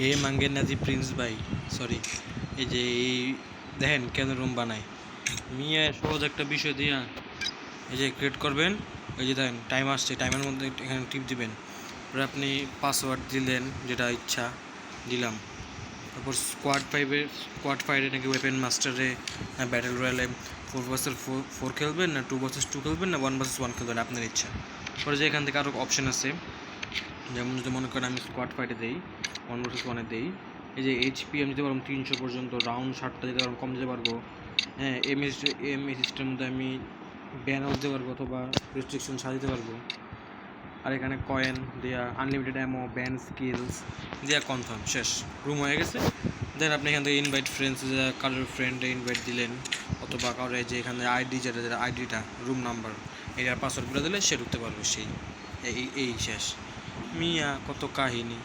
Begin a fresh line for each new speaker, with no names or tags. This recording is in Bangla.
এ মাঙ্গের নাজি প্রিন্স ভাই, সরি, এই যে এই দেখেন কেন রুম বানায় মিয়া, সহজ একটা বিষয় দিয়া এই যে ক্রিয়েট করবেন। এই যে দেখেন টাইম আসছে, টাইমের মধ্যে এখানে টিপ দিবেন, তারপরে আপনি পাসওয়ার্ড দিলেন যেটা ইচ্ছা দিলাম। তারপর স্কোয়াড ফাইভে নাকি ওয়েপেন মাস্টারে না ব্যাটেল রয়্যালে 4 vs 4 খেলবেন না 2 vs 2 খেলবেন না 1 vs 1 খেলবেন, আপনার ইচ্ছা। পরে যে এখান থেকে আরও অপশান আছে, যেমন যদি মনে করেন আমি স্কোয়াড 5 দিই, 1 vs 1 দিই, এই যে এইচপি আমি দিতে পারবো 300 পর্যন্ত, রাউন্ড 60টা দিতে পারবো, কম দিতে পারবো। হ্যাঁ, এমএসিস্টের মধ্যে আমি ব্যান দিতে পারবো অথবা রেস্ট্রিকশন সাজাতে পারবো। আর এখানে কয়েন দেওয়া, আনলিমিটেড অ্যামো, ব্যান স্কিলস দেওয়া, কনফার্ম, শেষ, রুম হয়ে গেছে। দেন আপনি এখান থেকে ইনভাইট ফ্রেন্ডস, কারোর ফ্রেন্ডে ইনভাইট দিলেন, অথবা কারোর যে এখানে আইডি যেটা আইডিটা রুম নাম্বার এটার পাসওয়ার্ড করে দিলে সে ঢুকতে পারবে, সেই এই শেষ মিয়া, কত কাহিনী।